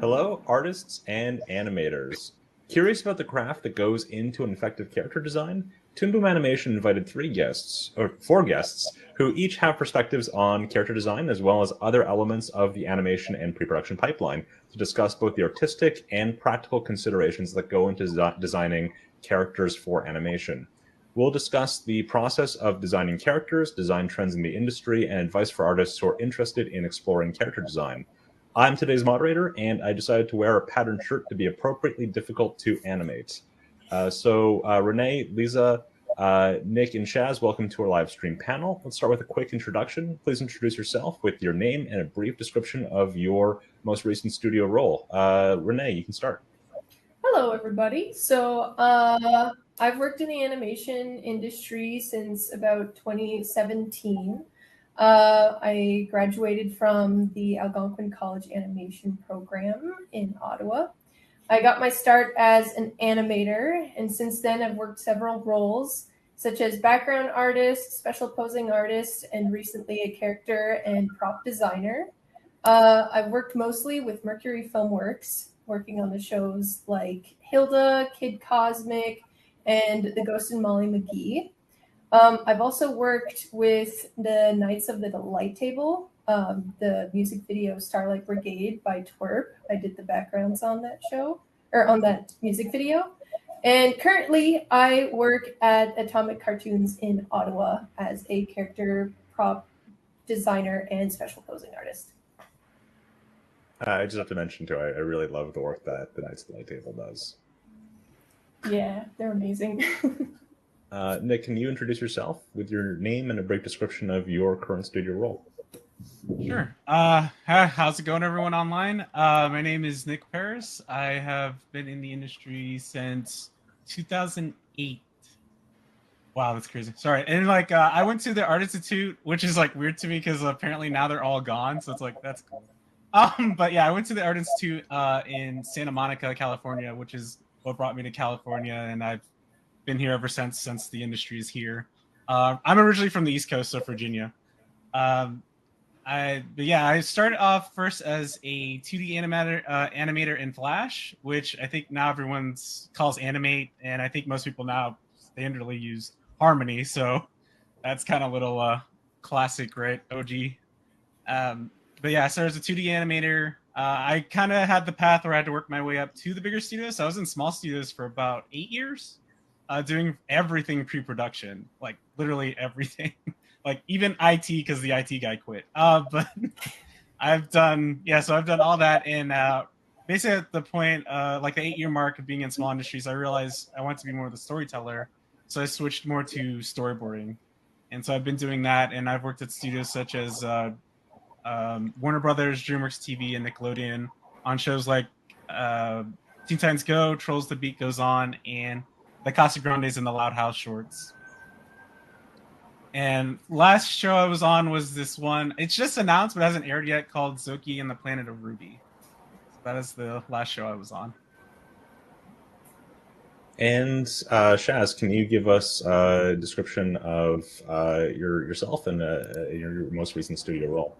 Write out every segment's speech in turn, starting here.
Hello, artists and animators. Curious about the craft that goes into an effective character design? Toon Boom Animation invited four guests, who each have perspectives on character design as well as other elements of the animation and pre-production pipeline to discuss both the artistic and practical considerations that go into designing characters for animation. We'll discuss the process of designing characters, design trends in the industry, and advice for artists who are interested in exploring character design. I'm today's moderator, and I decided to wear a patterned shirt to be appropriately difficult to animate. Renee, Lisa, Nick, and Shaz, welcome to our live stream panel. Let's start with a quick introduction. Please introduce yourself with your name and a brief description of your most recent studio role. Renee, you can start. Hello, everybody. So I've worked in the animation industry since about 2017. I graduated from the Algonquin College Animation Program in Ottawa. I got my start as an animator, and since then I've worked several roles, such as background artist, special posing artist, and recently a character and prop designer. I've worked mostly with Mercury Filmworks, working on the shows like Hilda, Kid Cosmic, and The Ghost and Molly McGee. I've also worked with the Knights of the Light Table, the music video Starlight Brigade by Twerp. I did the backgrounds on that show, or on that music video. And currently I work at Atomic Cartoons in Ottawa as a character prop designer and special posing artist. I just have to mention, too, I really love the work that the Knights of the Light Table does. Yeah, they're amazing. Nick, can you introduce yourself with your name and a brief description of your current studio role? Sure. How's it going, everyone online? My name is Nick Paris. I have been in the industry since 2008. Wow, that's crazy. Sorry. And I went to the Art Institute, which is weird to me because apparently now they're all gone. So it's that's cool. But yeah, I went to the Art Institute in Santa Monica, California, which is what brought me to California, and I've been here ever since the industry is here. I'm originally from the East Coast, so Virginia. I started off first as a 2D animator in Flash, which I think now everyone calls Animate, and I think most people now standardly use Harmony, so that's kind of a little classic, right? OG. But yeah, I started as a 2D animator. I kind of had the path where I had to work my way up to the bigger studios. So I was in small studios for about 8 years, doing everything pre-production, literally everything, even IT, because the IT guy quit. But I've done all that. And basically at the point, the 8-year mark of being in small industries, I realized I wanted to be more of the storyteller. So I switched more to storyboarding. And so I've been doing that. And I've worked at studios such as Warner Brothers, DreamWorks TV, and Nickelodeon on shows like Teen Titans Go, Trolls The Beat Goes On, and the Casa Grandes and the Loud House shorts. And last show I was on was this one. It's just announced, but hasn't aired yet, called Zoki and the Planet of Ruby. So that is the last show I was on. And Shaz, can you give us a description of yourself and your most recent studio role?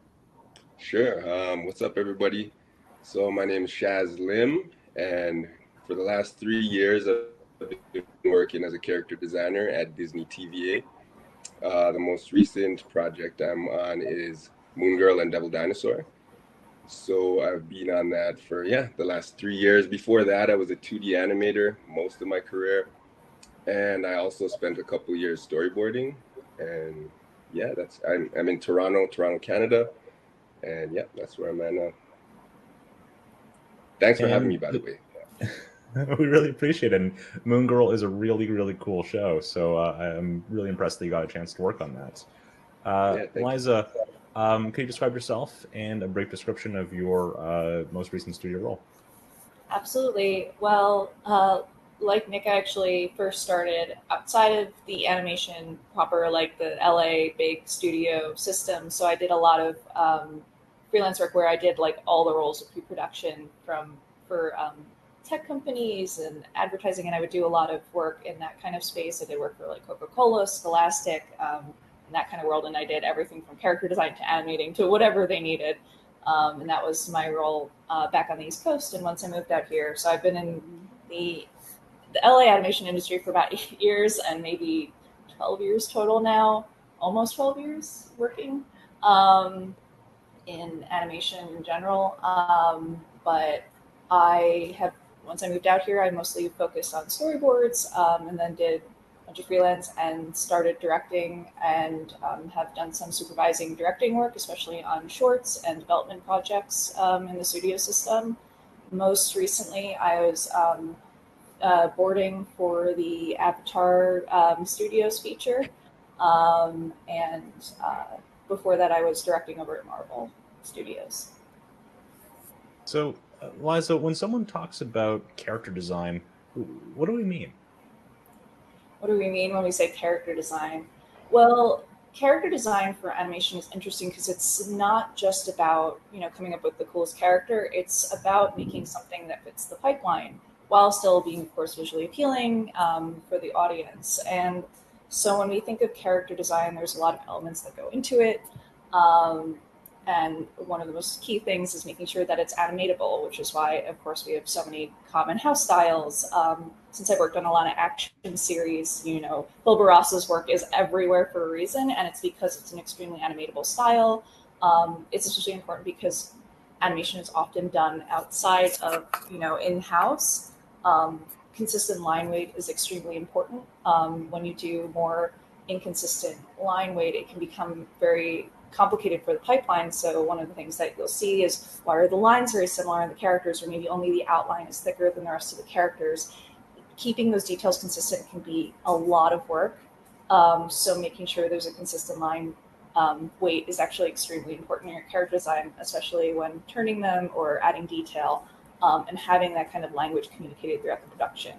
Sure. What's up, everybody? So my name is Shaz Lim, and for the last 3 years, I've been working as a character designer at Disney TVA. The most recent project I'm on is Moon Girl and Devil Dinosaur. So I've been on that for the last 3 years. Before that, I was a 2D animator most of my career, and I also spent a couple years storyboarding. And I'm in Toronto, Canada, and that's where I'm at now. Thanks for having me, by the way. We really appreciate it. And Moon Girl is a really, really cool show. So I'm really impressed that you got a chance to work on that. Liza, can you describe yourself and a brief description of your most recent studio role? Absolutely. Well, like Nick, I actually first started outside of the animation proper, like the LA big studio system. So I did a lot of freelance work where I did like all the roles of pre-production for tech companies and advertising, and I would do a lot of work in that kind of space. I did work for like Coca-Cola, Scholastic, in that kind of world, and I did everything from character design to animating to whatever they needed. And that was my role back on the East Coast. And once I moved out here, so I've been in the LA animation industry for about 8 years and maybe 12 years total now, almost 12 years working in animation in general. But once I moved out here, I mostly focused on storyboards and then did a bunch of freelance and started directing and have done some supervising directing work, especially on shorts and development projects in the studio system. Most recently, I was boarding for the Avatar Studios feature. And before that, I was directing over at Marvel Studios. So, Liza, when someone talks about character design, what do we mean? What do we mean when we say character design? Well, character design for animation is interesting because it's not just about, coming up with the coolest character. It's about making something that fits the pipeline while still being, of course, visually appealing for the audience. And so when we think of character design, there's a lot of elements that go into it. And one of the most key things is making sure that it's animatable, which is why, of course, we have so many common house styles. Since I've worked on a lot of action series, Phil Barrasa's work is everywhere for a reason, and it's because it's an extremely animatable style. It's especially important because animation is often done outside of, in-house. Consistent line weight is extremely important. When you do more inconsistent line weight, it can become very complicated for the pipeline. So one of the things that you'll see is, why are the lines very similar in the characters, or maybe only the outline is thicker than the rest of the characters? Keeping those details consistent can be a lot of work. So making sure there's a consistent line weight is actually extremely important in your character design, especially when turning them or adding detail, and having that kind of language communicated throughout the production.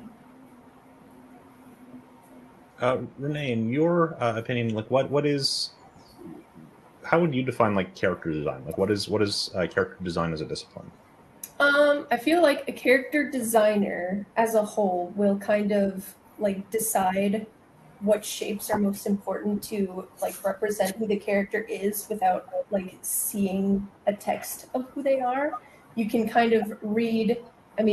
Renee, in your opinion, how would you define character design? What is character design as a discipline? I feel like a character designer as a whole will kind of decide what shapes are most important to represent who the character is without seeing a text of who they are. You can kind of read,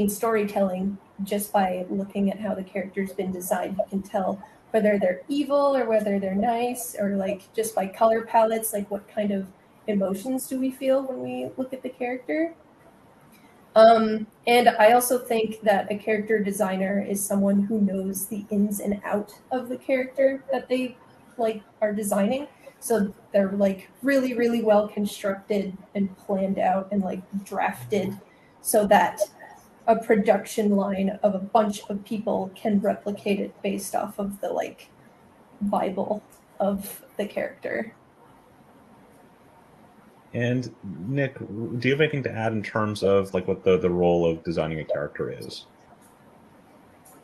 storytelling just by looking at how the character's been designed. You can tell whether they're evil or whether they're nice, or just by color palettes, what kind of emotions do we feel when we look at the character. And I also think that a character designer is someone who knows the ins and out of the character that they are designing. So they're really, really well constructed and planned out and drafted so that a production line of a bunch of people can replicate it based off of the Bible of the character. And Nick, do you have anything to add in terms of what the role of designing a character is?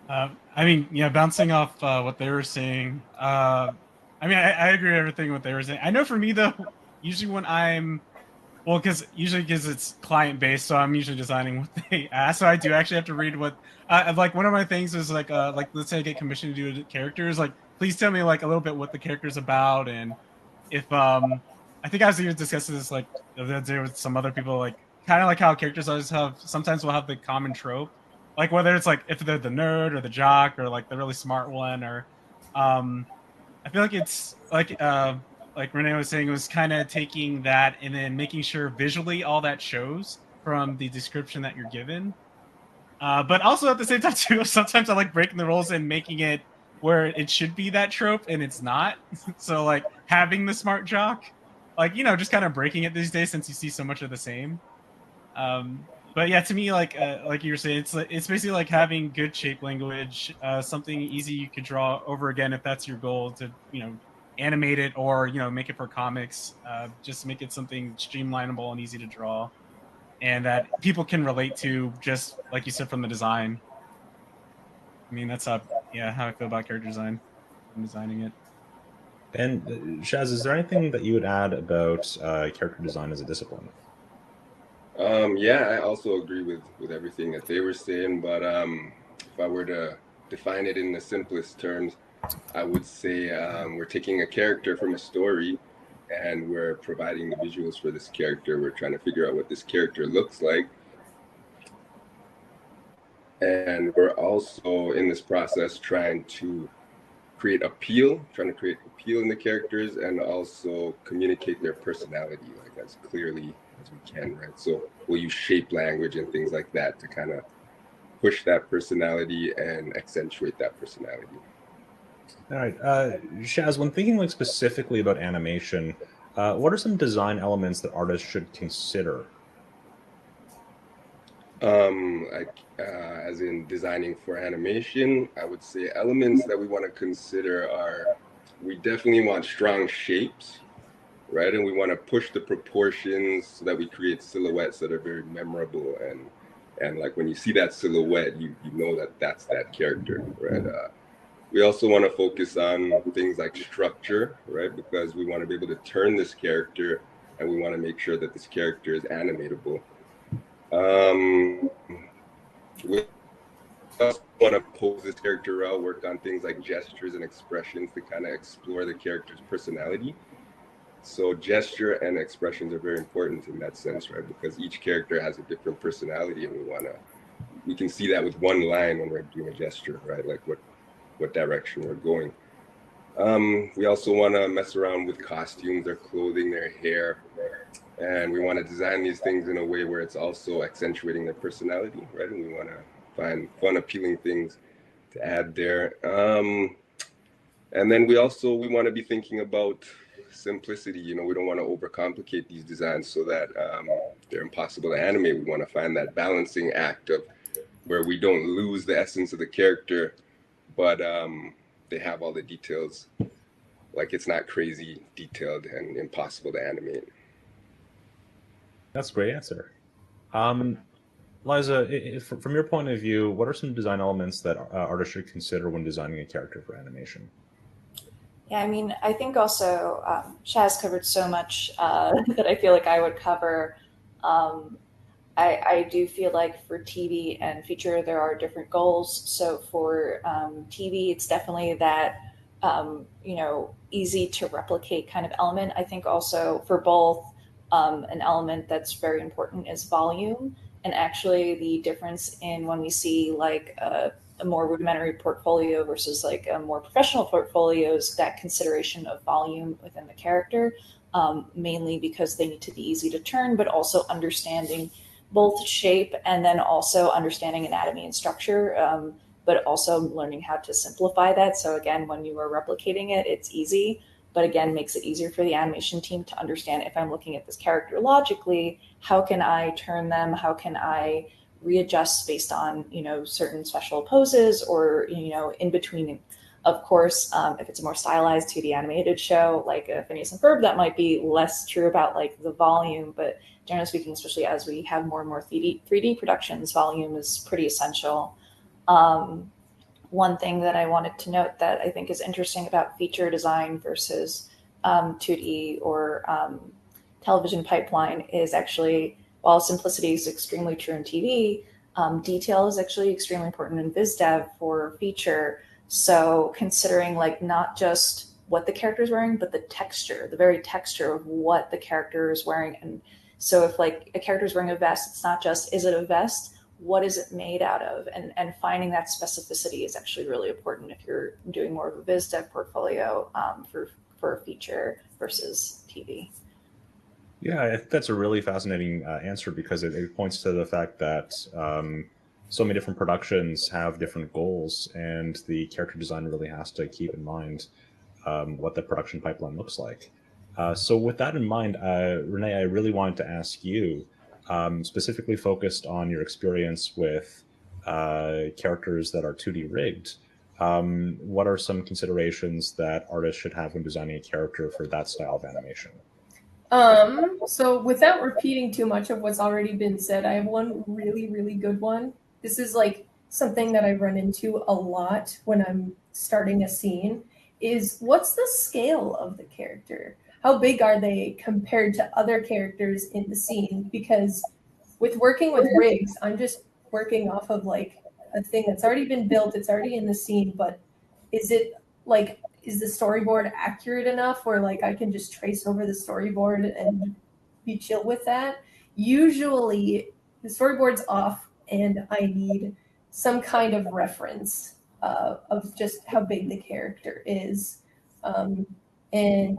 Bouncing off what they were saying, I agree with everything what they were saying. I know for me though, usually when I'm Well, because it's client based, so I'm usually designing what they ask. So I do actually have to read what, like one of my things is like let's say I get commissioned to do characters, like please tell me like a little bit what the character's about, and if I think I was even discussing this like the other day with some other people, like kind of like how characters always have sometimes will have the common trope, like whether it's like if they're the nerd or the jock or like the really smart one or um I feel like it's like Renee was saying, it was kind of taking that and then making sure visually all that shows from the description that you're given. But also at the same time too, sometimes I like breaking the rules and making it where it should be that trope and it's not. So like having the smart jock, like just kind of breaking it these days since you see so much of the same. But yeah, to me, like you were saying, it's basically like having good shape language, something easy you could draw over again if that's your goal to animate it or make it for comics. Just make it something streamlinable and easy to draw, and that people can relate to, just like you said from the design. I mean, that's how I feel about character design. I'm designing it. And Shaz, is there anything that you would add about character design as a discipline? Yeah, I also agree with everything that they were saying, but if I were to define it in the simplest terms, I would say we're taking a character from a story and we're providing the visuals for this character. We're trying to figure out what this character looks like. And we're also in this process trying to create appeal in the characters and also communicate their personality like as clearly as we can, right? So we'll use shape language and things like that to kind of push that personality and accentuate that personality. All right, Shaz, when thinking like specifically about animation, what are some design elements that artists should consider? As in designing for animation, I would say elements that we want to consider are, we definitely want strong shapes, right? And we want to push the proportions so that we create silhouettes that are very memorable, and like when you see that silhouette, you know that that's that character, right? We also want to focus on things like structure, right? Because we want to be able to turn this character, and we want to make sure that this character is animatable. We also want to pose this character out, work on things like gestures and expressions to kind of explore the character's personality. So gesture and expressions are very important in that sense, right? Because each character has a different personality, and we can see that with one line when we're doing a gesture, right? Like what direction we're going. We also want to mess around with costumes, their clothing, their hair, and we want to design these things in a way where it's also accentuating their personality, right? And we want to find fun, appealing things to add there. And then we want to be thinking about simplicity. We don't want to overcomplicate these designs so that they're impossible to animate. We want to find that balancing act of where we don't lose the essence of the character, but they have all the details. Like it's not crazy detailed and impossible to animate. That's a great answer. Liza, from your point of view, what are some design elements that artists should consider when designing a character for animation? Yeah, I mean, I think also Shaz covered so much that I feel like I would cover. I do feel like for TV and feature, there are different goals. So for TV, it's definitely that, easy to replicate kind of element. I think also for both, an element that's very important is volume. And actually the difference in when we see like a more rudimentary portfolio versus like a more professional portfolios, that consideration of volume within the character, mainly because they need to be easy to turn, but also understanding both shape and then also understanding anatomy and structure, but also learning how to simplify that. So again, when you are replicating it, it's easy, but again, makes it easier for the animation team to understand if I'm looking at this character logically, how can I turn them? How can I readjust based on, certain special poses or, in between. Of course, if it's a more stylized 2D animated show like Phineas and Ferb, that might be less true about like the volume, but generally speaking, especially as we have more and more 3D productions, volume is pretty essential. One thing that I wanted to note that I think is interesting about feature design versus 2D or television pipeline is actually, while simplicity is extremely true in TV, detail is actually extremely important in biz dev for feature. So considering like not just what the character is wearing, but the texture, the very texture of what the character is wearing. And so if like a character is wearing a vest, it's not just, is it a vest? What is it made out of? And finding that specificity is actually really important if you're doing more of a biz dev portfolio for a feature versus TV. Yeah, I think that's a really fascinating answer, because it points to the fact that so many different productions have different goals, and the character design really has to keep in mind what the production pipeline looks like. So with that in mind, Renee, I really wanted to ask you, specifically focused on your experience with characters that are 2D rigged, what are some considerations that artists should have when designing a character for that style of animation? So without repeating too much of what's already been said, I have one really, really good one. This is like something that I run into a lot when I'm starting a scene, is what's the scale of the character? How big are they compared to other characters in the scene? Because with working with rigs, I'm just working off of like a thing that's already been built, it's already in the scene, but is it like, is the storyboard accurate enough where like I can just trace over the storyboard and be chill with that? Usually the storyboard's off and I need some kind of reference of just how big the character is. And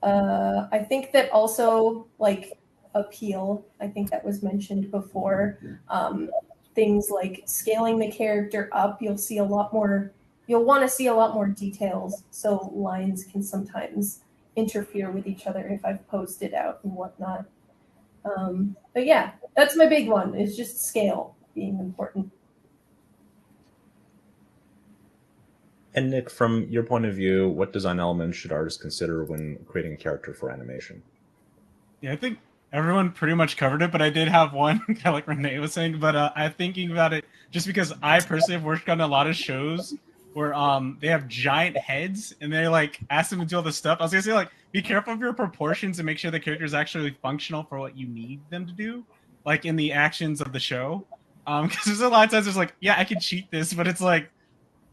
I think that also like appeal, I think that was mentioned before. Things like scaling the character up, you'll see a lot more, you'll want to see a lot more details, so lines can sometimes interfere with each other if I've posed it out and whatnot. But yeah, that's my big one, is just scale being important. And Nick, from your point of view, what design elements should artists consider when creating a character for animation? Yeah, I think everyone pretty much covered it, but I did have one, kind of like Renee was saying. But I'm thinking about it just because I personally have worked on a lot of shows where they have giant heads and they like ask them to do all this stuff. I was gonna say, like, be careful of your proportions and make sure the character is actually functional for what you need them to do, like in the actions of the show. Because there's a lot of times there's like, yeah, I can cheat this, but it's like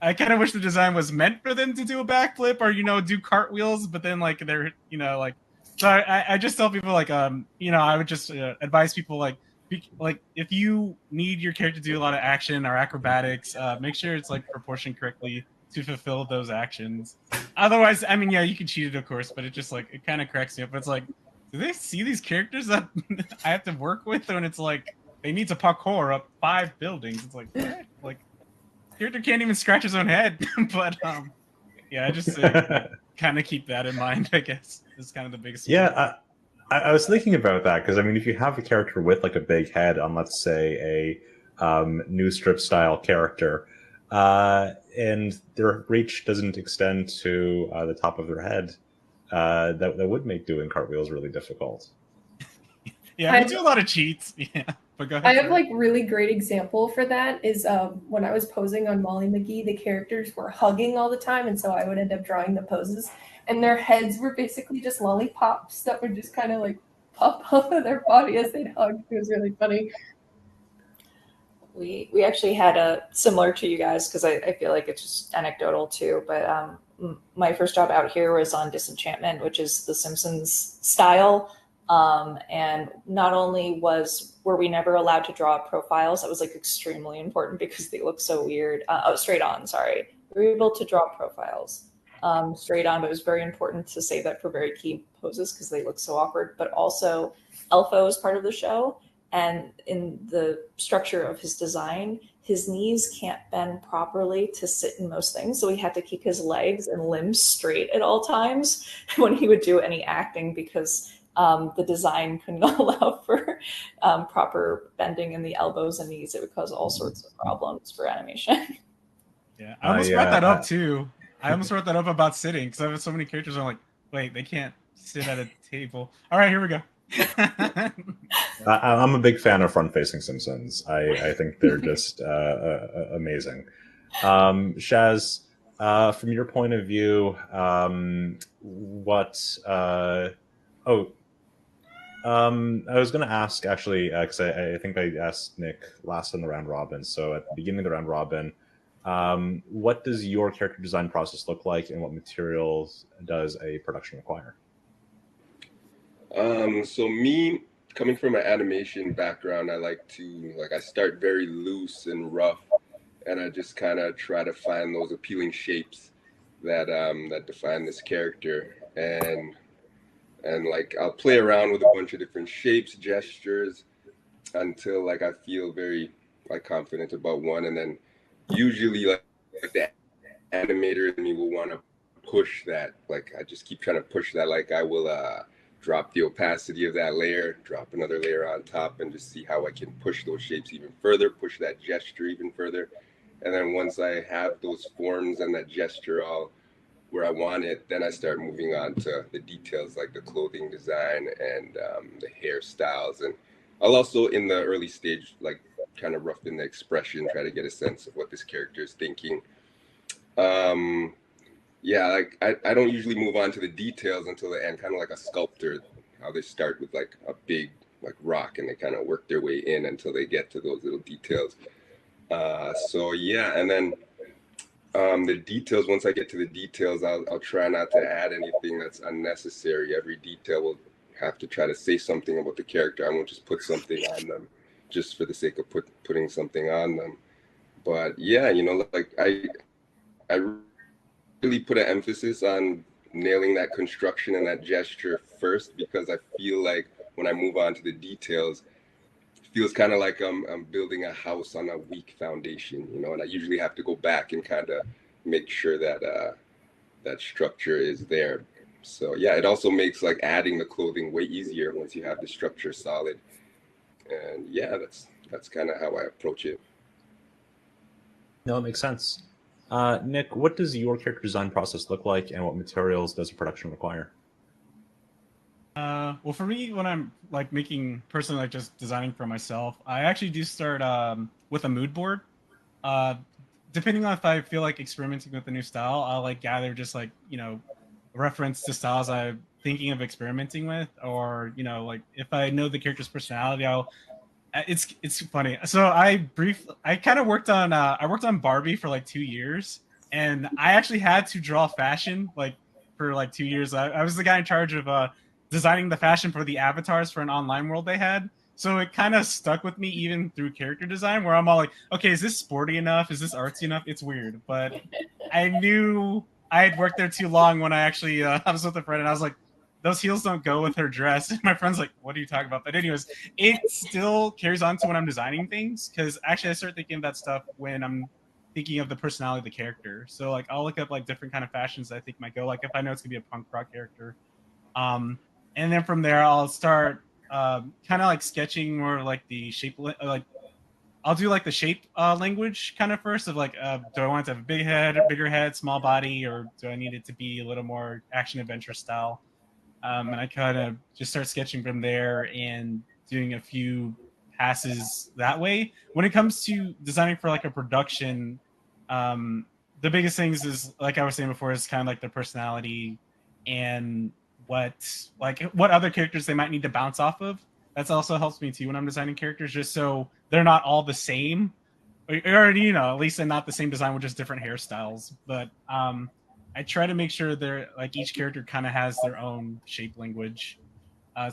I kind of wish the design was meant for them to do a backflip or, do cartwheels, but then like they're, like, so I just tell people like, I would just advise people like if you need your character to do a lot of action or acrobatics, make sure it's like proportioned correctly to fulfill those actions. Otherwise, I mean, yeah, you can cheat it, of course, but it just like, it kind of cracks me up. It's like, do they see these characters that I have to work with when it's like they need to parkour up 5 buildings? It's like, what? Like, character can't even scratch his own head. But yeah, I just kind of keep that in mind, I guess. It's kind of the biggest. Yeah, I was thinking about that, because I mean, if you have a character with like a big head on, let's say, a new strip style character, and their reach doesn't extend to the top of their head, that would make doing cartwheels really difficult. Yeah, we do a lot of cheats. Yeah, but go ahead. I have like really great example for that is when I was posing on Molly McGee, the characters were hugging all the time, and so I would end up drawing the poses, and their heads were basically just lollipops that would just kind of like pop off of their body as they'd hug. It was really funny. We actually had a similar to you guys, because I feel like it's just anecdotal too, but my first job out here was on Disenchantment, which is the Simpsons style. And not only were we never allowed to draw profiles, that was like extremely important because they look so weird. Straight on, sorry. We were able to draw profiles straight on, but it was very important to say that for very key poses because they look so awkward. But also, Elfo is part of the show, and in the structure of his design, his knees can't bend properly to sit in most things. So he had to keep his legs and limbs straight at all times when he would do any acting, because the design couldn't allow for proper bending in the elbows and knees. It would cause all sorts of problems for animation. Yeah, I almost brought that up too. I almost brought that up about sitting, because I have so many characters. I'm like, wait, they can't sit at a table. All right, here we go. I'm a big fan of front-facing Simpsons. I think they're just amazing. Shaz, from your point of view, what? I was going to ask actually, because I think I asked Nick last in the round robin. So at the beginning of the round robin, what does your character design process look like, and what materials does a production require? So me coming from an animation background, I start very loose and rough, and I just kind of try to find those appealing shapes that define this character, and like I'll play around with a bunch of different shapes, gestures, until like I feel very like confident about one, and then usually like the animator in me will want to push that. Like I just keep trying to push that. Like I will drop the opacity of that layer, drop another layer on top, and just see how I can push those shapes even further, push that gesture even further. And then once I have those forms and that gesture all where I want it, then I start moving on to the details like the clothing design and the hairstyles. And I'll also, in the early stage, like kind of rough in the expression, try to get a sense of what this character is thinking. Yeah, like I don't usually move on to the details until the end, kind of like a sculptor, how they start with like a big like rock and they kind of work their way in until they get to those little details. So yeah, and then the details, once I get to the details, I'll try not to add anything that's unnecessary. Every detail will have to try to say something about the character. I won't just put something on them just for the sake of putting something on them. But yeah, you know, like I really put an emphasis on nailing that construction and that gesture first, because I feel like when I move on to the details, it feels kind of like I'm building a house on a weak foundation, you know, and I usually have to go back and kind of make sure that that structure is there. So yeah, it also makes like adding the clothing way easier once you have the structure solid. And yeah, that's kind of how I approach it. No, it makes sense. Nick, what does your character design process look like, and what materials does a production require? Well, for me, when I'm like making personally, like just designing for myself, I actually do start with a mood board. Uh, Depending on if I feel like experimenting with a new style, I'll like gather just like reference to styles I'm thinking of experimenting with, or like if I know the character's personality, I'll. It's funny. So I kind of worked on I worked on Barbie for like 2 years, and I actually had to draw fashion like for like 2 years. I was the guy in charge of designing the fashion for the avatars for an online world they had. So it kind of stuck with me even through character design, where I'm all like, okay, is this sporty enough? Is this artsy enough? It's weird, but I knew I had worked there too long when I actually I was with a friend, and I was like, those heels don't go with her dress. And my friend's like, what are you talking about? But anyways, it still carries on to when I'm designing things, because actually I start thinking of that stuff when I'm thinking of the personality of the character. So like I'll look up like different kind of fashions that I think might go. Like if I know it's gonna be a punk rock character, um, and then from there I'll start kind of like sketching more like the shape, like I'll do like the shape language kind of first of like, do I want it to have a big head, bigger head, small body, or do I need it to be a little more action adventure style? And I kind of just start sketching from there and doing a few passes that way. When it comes to designing for like a production, the biggest things is like I was saying before is kind of like their personality and what other characters they might need to bounce off of. That's also helps me too when I'm designing characters, just so they're not all the same, or at least they're not the same design with just different hairstyles. But I try to make sure they're like each character kind of has their own shape language.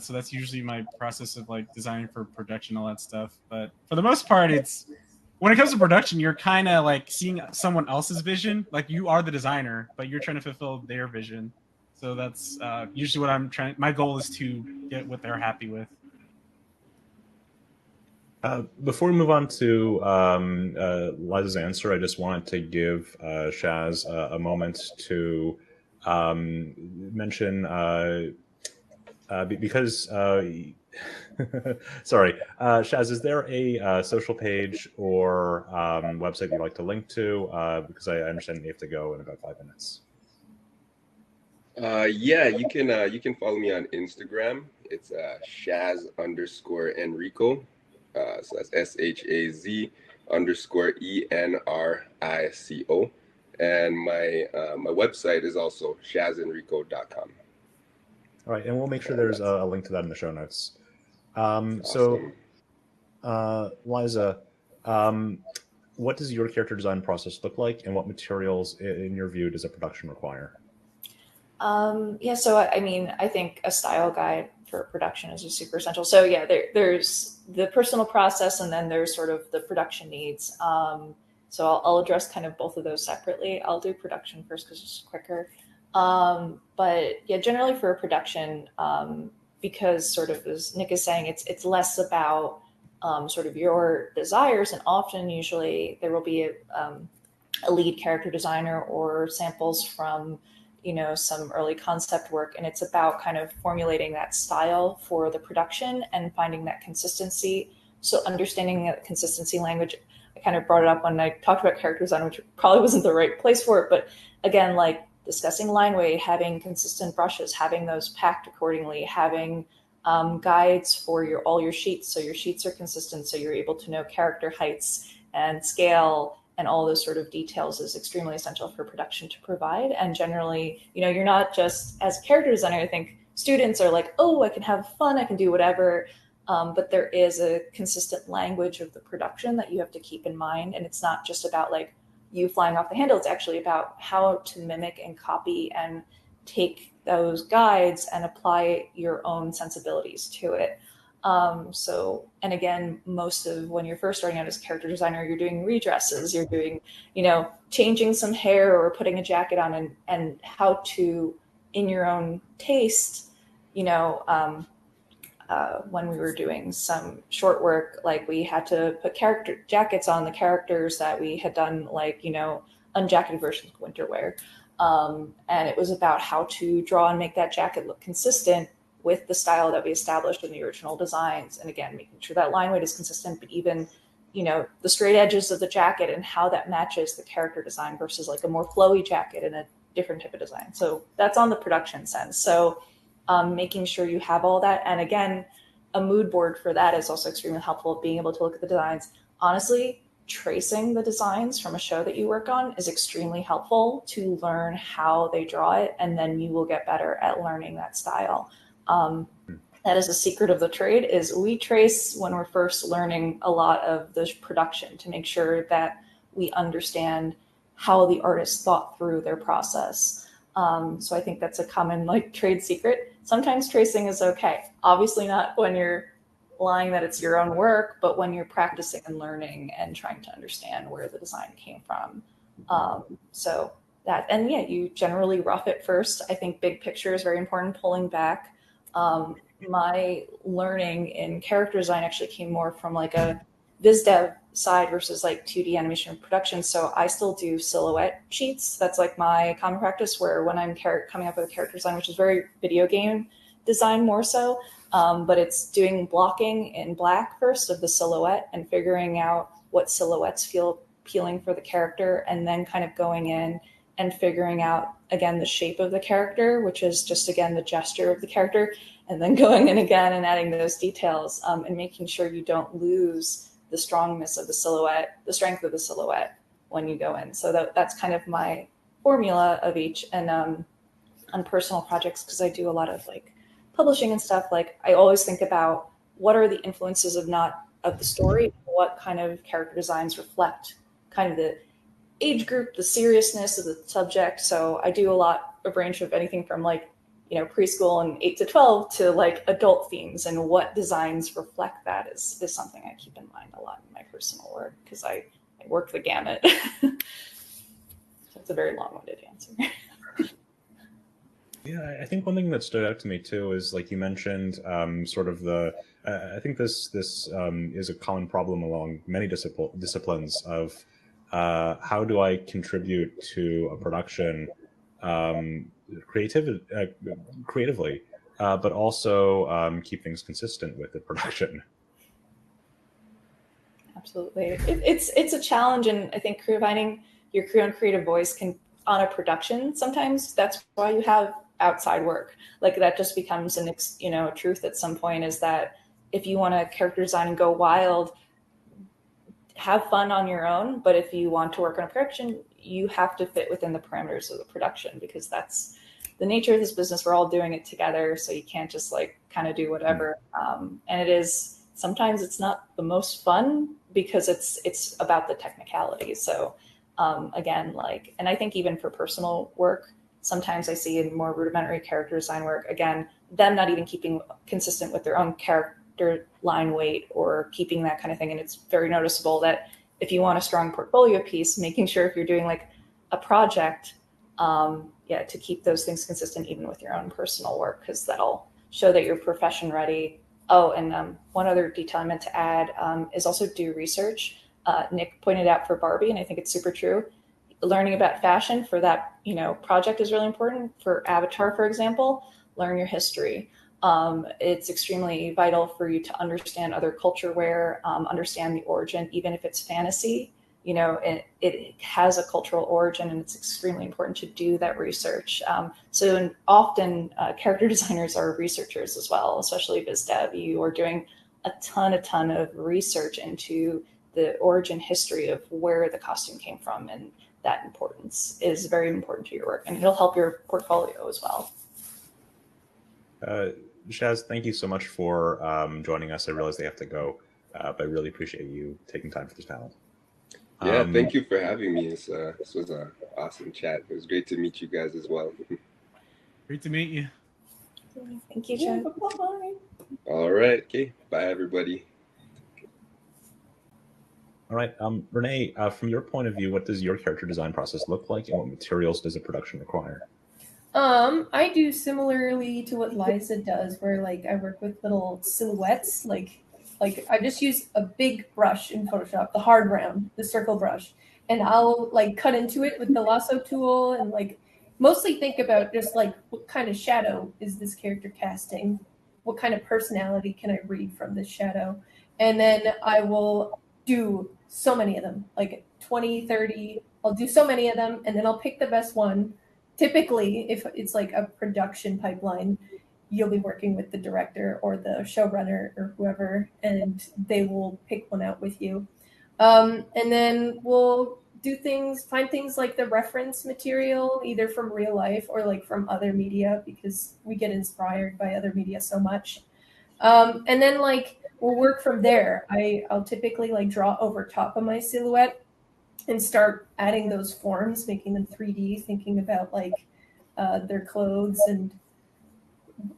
So that's usually my process of like designing for production, all that stuff. But for the most part, it's when it comes to production, you're kind of like seeing someone else's vision. Like you are the designer, but you're trying to fulfill their vision. So that's usually what I'm trying. My goal is to get what they're happy with. Before we move on to Liza's answer, I just wanted to give Shaz a moment to mention because sorry, Shaz, is there a social page or website you'd like to link to? Because I understand you have to go in about 5 minutes. Yeah, you can follow me on Instagram. It's Shaz_Enrico. So that's SHAZ_ENRICO. And my website is also shazenrico.com. All right, and we'll make sure there's a link to that in the show notes. Awesome. Liza, what does your character design process look like, and what materials, in your view, does a production require? Yeah, so I mean, I think a style guide for production is just super essential. So yeah, there's the personal process, and then there's sort of the production needs. So I'll address kind of both of those separately. I'll do production first because it's quicker. But yeah, generally for a production, because sort of as Nick is saying, it's less about sort of your desires, and often usually there will be a lead character designer or samples from some early concept work, and it's about kind of formulating that style for the production and finding that consistency. So understanding that consistency language, I kind of brought it up when I talked about character design, which probably wasn't the right place for it, but again, like discussing line weight, having consistent brushes, having those packed accordingly, having guides for all your sheets, so your sheets are consistent, so you're able to know character heights and scale, and all those sort of details is extremely essential for production to provide. And generally, you're not just, as a character designer, I think students are like, oh, I can have fun, I can do whatever. But there is a consistent language of the production that you have to keep in mind. And it's not just about like you flying off the handle. It's actually about how to mimic and copy and take those guides and apply your own sensibilities to it. And again, most of when you're first starting out as a character designer, you're doing redresses, you're doing, changing some hair or putting a jacket on, and how to, in your own taste, when we were doing some short work, like we had to put character jackets on the characters that we had done, like, unjacketed versions of winter wear. And it was about how to draw and make that jacket look consistent with the style that we established in the original designs. And again, making sure that line weight is consistent, but even, the straight edges of the jacket and how that matches the character design versus like a more flowy jacket and a different type of design. So that's on the production sense. So making sure you have all that. And again, a mood board for that is also extremely helpful, being able to look at the designs. Honestly, tracing the designs from a show that you work on is extremely helpful to learn how they draw it, and then you will get better at learning that style. That is the secret of the trade, is we trace when we're first learning a lot of the production to make sure that we understand how the artist thought through their process. So I think that's a common trade secret. Sometimes tracing is okay. Obviously not when you're lying that it's your own work, but when you're practicing and learning and trying to understand where the design came from. So that, and yeah, you generally rough it first. I think big picture is very important, pulling back. My learning in character design actually came more from like a biz dev side versus like 2D animation production. So I still do silhouette sheets. That's like my common practice, where when I'm coming up with a character design, which is very video game design more so, but it's doing blocking in black first of the silhouette and figuring out what silhouettes feel appealing for the character, and then kind of going in and figuring out, again, the shape of the character, which is just, again, the gesture of the character, and then going in again and adding those details, and making sure you don't lose the strongness of the silhouette, the strength of the silhouette when you go in. So that's kind of my formula of each. And on personal projects, because I do a lot of publishing and stuff, I always think about what are the influences of the story, what kind of character designs reflect kind of the age group, the seriousness of the subject. So I do a range of anything from preschool and 8 to 12 to adult themes, and what designs reflect that is something I keep in mind a lot in my personal work, because I work the gamut. So it's a very long-winded answer. Yeah, I think one thing that stood out to me too is, like you mentioned, sort of I think this is a common problem along many disciplines of how do I contribute to a production creatively, but also keep things consistent with the production. Absolutely, it's a challenge, and I think finding your own creative voice can, on a production, sometimes that's why you have outside work. That just becomes a truth at some point, is that if you want to character design and go wild, have fun on your own, but if you want to work on a production, you have to fit within the parameters of the production, because that's the nature of this business, we're all doing it together, so you can't just like kind of do whatever. And it is sometimes it's not the most fun because it's about the technicalities. So again, like, and I think even for personal work, sometimes I see in more rudimentary character design work, again, them not even keeping consistent with their own character line weight or keeping that kind of thing. And it's very noticeable that if you want a strong portfolio piece, making sure if you're doing like a project, to keep those things consistent even with your own personal work, because that'll show that you're profession ready. Oh, and one other detail I meant to add is also do research. Nick pointed out for Barbie, and I think it's super true. Learning about fashion for that, project is really important. For Avatar, for example, learn your history. It's extremely vital for you to understand other culture wear, understand the origin, even if it's fantasy. It has a cultural origin, and it's extremely important to do that research. So often character designers are researchers as well, especially biz dev. You are doing a ton of research into the origin history of where the costume came from, and that importance is very important to your work, and it'll help your portfolio as well. Shaz, thank you so much for joining us. I realize they have to go, but I really appreciate you taking time for this panel. Yeah, thank you for having me. This was an awesome chat. It was great to meet you guys as well. Great to meet you. Thank you, Chad. Bye. All right. Okay. Bye, everybody. All right. Renee, from your point of view, what does your character design process look like, and what materials does a production require? I do similarly to what Liza does, where like I work with little silhouettes, like I just use a big brush in Photoshop, the hard round, the circle brush, and I'll like cut into it with the lasso tool and like mostly think about just like what kind of shadow is this character casting? What kind of personality can I read from this shadow? And then I will do so many of them, like 20, 30. I'll do so many of them, and then I'll pick the best one. Typically, if it's like a production pipeline, you'll be working with the director or the showrunner or whoever, and they will pick one out with you. And then we'll find things like the reference material, either from real life or like from other media, because we get inspired by other media so much. And then like we'll work from there. I'll typically like draw over top of my silhouette and start adding those forms, making them 3D, thinking about like their clothes and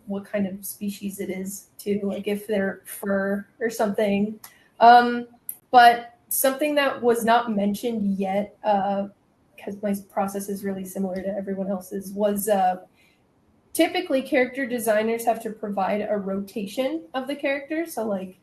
what kind of species it is too, like if they're fur or something. But something that was not mentioned yet, because my process is really similar to everyone else's, was typically character designers have to provide a rotation of the character. So like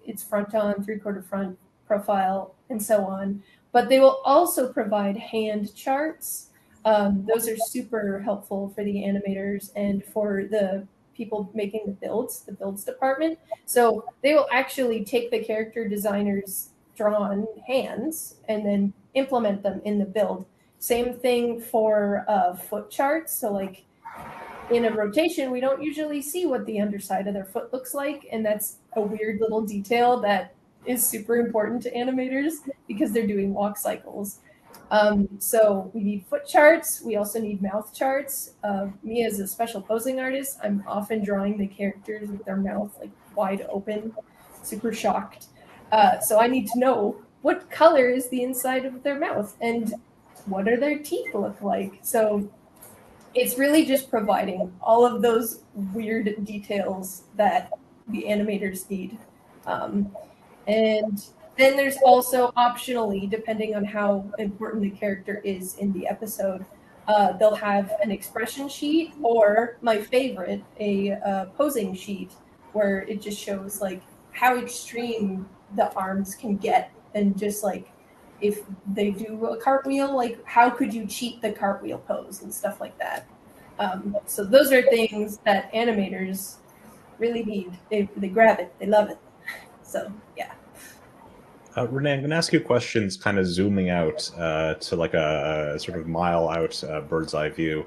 it's front on, 3/4 front, profile, and so on. But they will also provide hand charts. Those are super helpful for the animators and for the people making the builds department. So they will actually take the character designer's drawn hands and then implement them in the build. Same thing for foot charts. So like in a rotation, we don't usually see what the underside of their foot looks like. And that's a weird little detail that is super important to animators because they're doing walk cycles. So we need foot charts. We also need mouth charts. Me as a special posing artist, I'm often drawing the characters with their mouth like wide open, super shocked. So I need to know what color is the inside of their mouth and what are their teeth look like. So it's really just providing all of those weird details that the animators need. And then there's also optionally, depending on how important the character is in the episode, they'll have an expression sheet or my favorite, a posing sheet where it just shows like how extreme the arms can get and just like if they do a cartwheel, like how could you cheat the cartwheel pose and stuff like that. So those are things that animators really need. They grab it, they love it. So yeah. Renee, I'm going to ask you questions kind of zooming out to like a sort of mile out bird's eye view.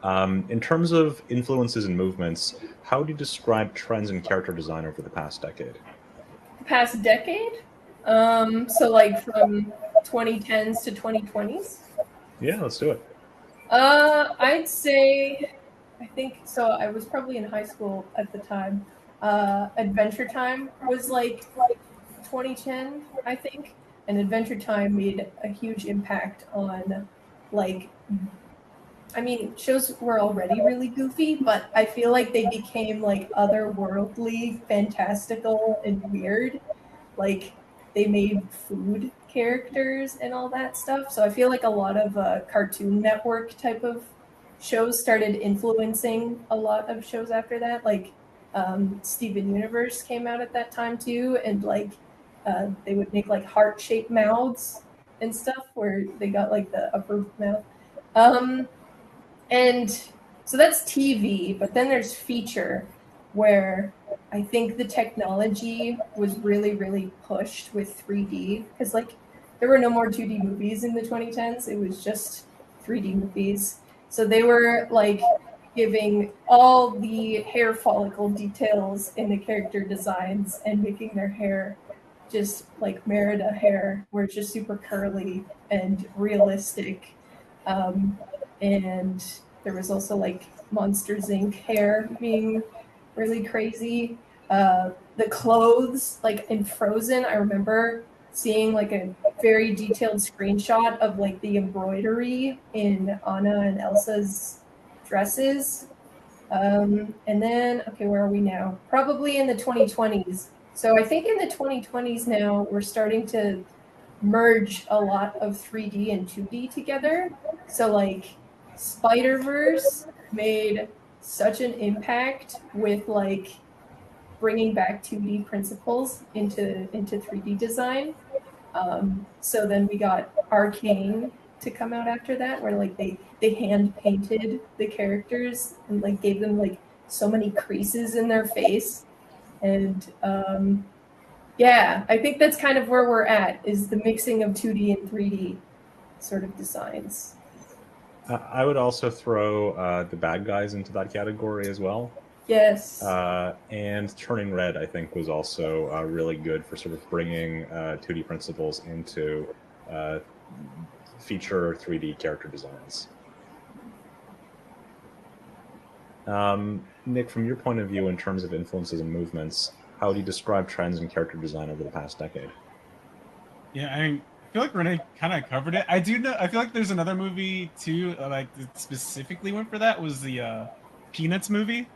In terms of influences and movements, how do you describe trends in character design over the past decade? Past decade? So like from 2010s to 2020s? Yeah, let's do it. I'd say I think so. I was probably in high school at the time. Adventure Time was like 2010, I think, and Adventure Time made a huge impact on like I mean, shows were already really goofy, but I feel like they became like otherworldly, fantastical, and weird. Like they made food characters and all that stuff. So I feel like a lot of Cartoon Network type of shows started influencing a lot of shows after that. Like Steven Universe came out at that time too, and like they would make like heart-shaped mouths and stuff where they got like the upper mouth. And so that's TV, but then there's feature where I think the technology was really, really pushed with 3D because like there were no more 2D movies in the 2010s. It was just 3D movies. So they were like giving all the hair follicle details in the character designs and making their hair just like Merida hair, where it's just super curly and realistic. And there was also like Monsters Inc. hair being really crazy. The clothes, like in Frozen, I remember seeing like a very detailed screenshot of like the embroidery in Anna and Elsa's dresses. And then, okay, where are we now? Probably in the 2020s. So I think in the 2020s now, we're starting to merge a lot of 3D and 2D together. So like Spider-Verse made such an impact with like bringing back 2D principles into 3D design. So then we got Arcane to come out after that, where like they hand painted the characters and like gave them like so many creases in their face. And yeah, I think that's kind of where we're at, is the mixing of 2D and 3D sort of designs. I would also throw the bad guys into that category as well. Yes. And Turning Red, I think, was also really good for sort of bringing 2D principles into feature 3D character designs. Nick, from your point of view in terms of influences and movements, how would you describe trends in character design over the past decade? Yeah, I mean, I feel like Renee kind of covered it. I do know. I feel like there's another movie too, like that specifically went for that. Was the Peanuts movie,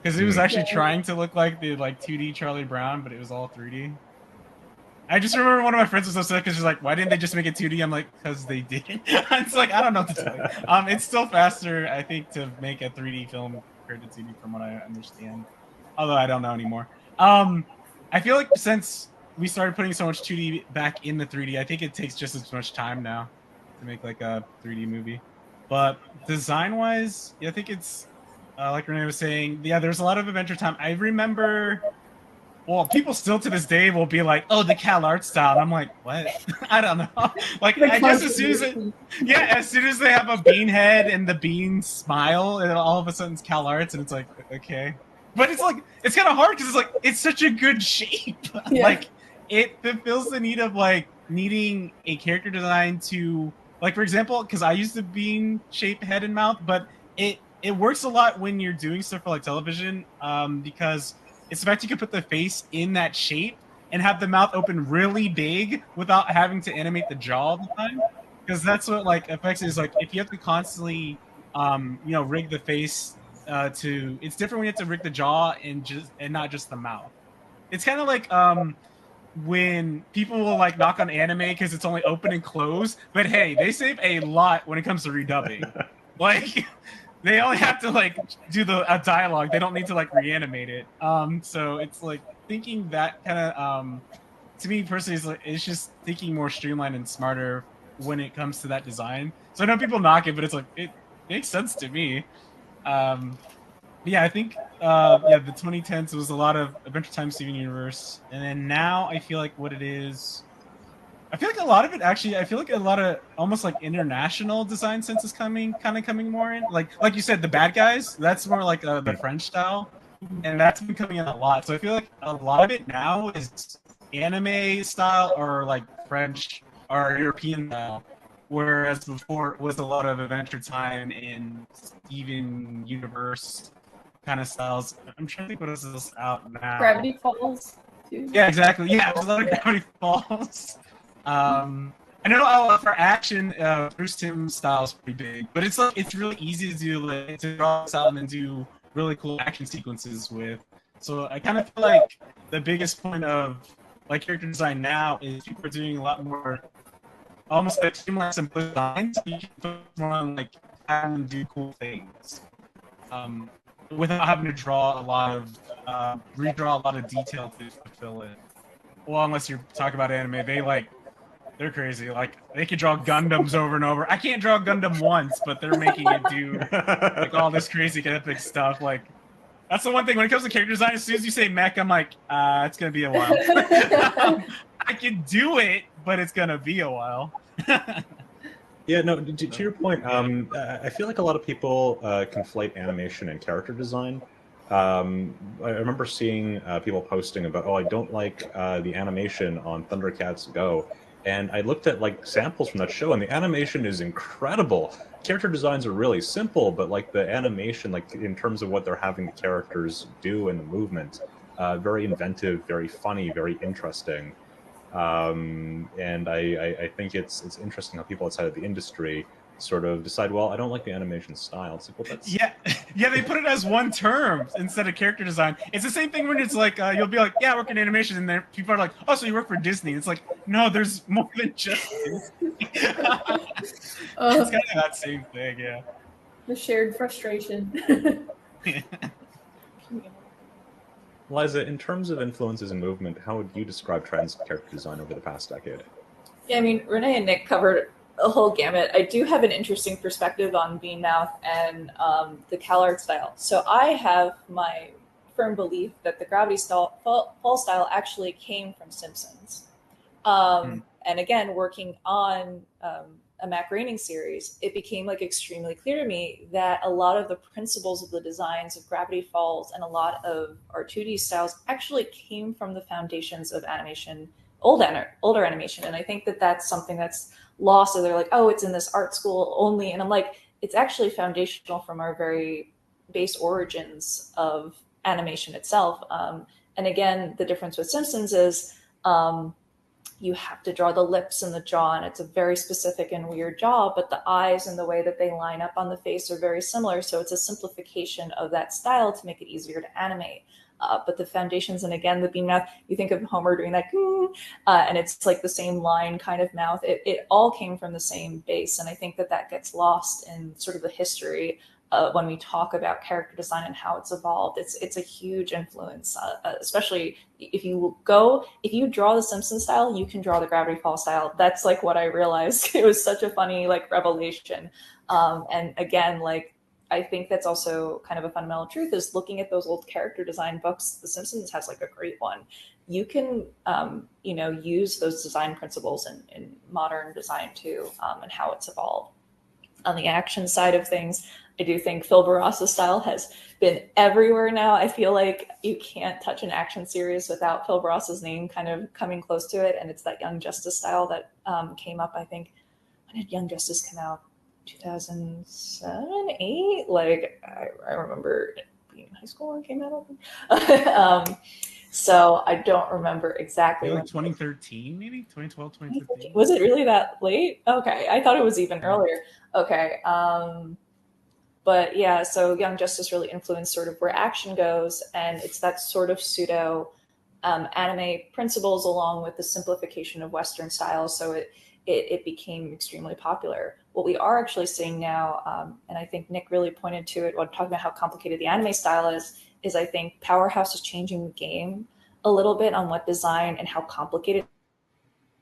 because it was actually trying to look like the 2D Charlie Brown, but it was all 3D. I just remember one of my friends was upset because she's like, "Why didn't they just make it 2D?" I'm like, "Because they did." It's like I don't know what to tell you. It's still faster, I think, to make a 3D film compared to 2D, from what I understand. Although I don't know anymore. I feel like since we started putting so much 2D back in the 3D, I think it takes just as much time now to make like a 3D movie. But design-wise, yeah, I think it's like Renee was saying. Yeah, there's a lot of Adventure Time. I remember. Well, people still to this day will be like, "Oh, the Cal art style." And I'm like, "What?" I don't know. Like, I guess as soon as they have a bean head and the bean smile, and all of a sudden it's Cal Arts, and it's like, okay. But it's like it's kind of hard because it's like it's such a good shape. Yeah. Like it fulfills the need of like needing a character design to like, for example, because I use the bean shaped head and mouth, but it works a lot when you're doing stuff for like television, because it's the fact you can put the face in that shape and have the mouth open really big without having to animate the jaw all the time. Because that's what like affects it, is like if you have to constantly rig the face to, it's different when you have to rig the jaw and not just the mouth. It's kind of like when people will like knock on anime because it's only open and close, but hey, they save a lot when it comes to redubbing. Like they only have to like do a dialogue. They don't need to like reanimate it. So it's like thinking that kind of to me personally is like, it's just thinking more streamlined and smarter when it comes to that design. So I know people knock it, but it's like it makes sense to me. Yeah, I think the 2010s was a lot of Adventure Time, Steven Universe, and then now I feel like what it is. I feel like a lot of it actually. I feel like a lot of almost like international design sense is coming more in. Like you said, the bad guys. That's more like the French style, and that's been coming in a lot. So I feel like a lot of it now is anime style or like French or European style. whereas before it was a lot of Adventure Time and Steven Universe kind of styles. I'm trying to think what else is out now. Gravity Falls, too. Yeah, exactly. Yeah, there's a lot of Gravity Falls. I know for action, Bruce Timm's style is pretty big, but it's like it's really easy to do, like, to draw this out and then do really cool action sequences with. So I kind of feel like the biggest point of like character design now is people are doing a lot more, almost like streamlined simple designs. You can focus more on like having them do cool things, without having to draw a lot of redraw a lot of detail to fulfill it. Well, unless you're talking about anime, they're crazy. Like, they can draw Gundams over and over. I can't draw Gundam once, but they're making it do like all this crazy epic stuff. Like, that's the one thing when it comes to character design. As soon as you say mech, I'm like, it's gonna be a while. I can do it, but it's gonna be a while. Yeah, no, to your point, I feel like a lot of people conflate animation and character design. I remember seeing people posting about, I don't like the animation on Thundercats Go. And I looked at like samples from that show, and the animation is incredible. Character designs are really simple, but like the animation, like in terms of what they're having the characters do and the movement, very inventive, very funny, very interesting. And I think it's interesting how people outside of the industry sort of decide, well, I don't like the animation style. It's like, well, that's... Yeah, they put it as one term instead of character design. It's the same thing when it's like, you'll be like, yeah, I work in animation, and then people are like, oh, so you work for Disney. It's like, no, there's more than just Disney. It's kind of that same thing, yeah. The shared frustration. Liza, in terms of influences and movement, how would you describe trends in character design over the past decade? Yeah, I mean, Renee and Nick covered a whole gamut. I do have an interesting perspective on Bean Mouth and the CalArt style. So I have my firm belief that the Gravity Fall style actually came from Simpsons. And again, working on a Mac Groening series, it became like extremely clear to me that a lot of the principles of the designs of Gravity Falls and a lot of our 2D styles actually came from the foundations of animation, older animation. And I think that that's something that's lost. So they're like, oh, it's in this art school only. And I'm like, it's actually foundational from our very base origins of animation itself. And again, the difference with Simpsons is you have to draw the lips and the jaw, and it's a very specific and weird jaw, but the eyes and the way that they line up on the face are very similar. So it's a simplification of that style to make it easier to animate. But the foundations, and again, the Bean Mouth, you think of Homer doing that, and it's like the same line kind of mouth. It all came from the same base. And I think that that gets lost in sort of the history when we talk about character design and how it's evolved. It's a huge influence, especially if you draw the Simpsons style, you can draw the Gravity Falls style. That's like what I realized. It was such a funny like revelation. And again, like, I think that's also kind of a fundamental truth is looking at those old character design books. The Simpsons has like a great one. You can, use those design principles in modern design too, and how it's evolved. On the action side of things, I do think Phil Barrasa's style has been everywhere now. I feel like you can't touch an action series without Phil Barrasa's name kind of coming close to it. And it's that Young Justice style that came up, I think. When did Young Justice come out? 2007, 8? Like, I remember being in high school when it came out. So I don't remember exactly. Like 2013, maybe? 2012, 2013? Was it really that late? Okay, I thought it was even earlier. Okay. But yeah, so Young Justice really influenced sort of where action goes, and it's that sort of pseudo anime principles along with the simplification of Western styles. So it became extremely popular. What we are actually seeing now, and I think Nick really pointed to it when talking about how complicated the anime style is I think Powerhouse is changing the game a little bit on what design and how complicated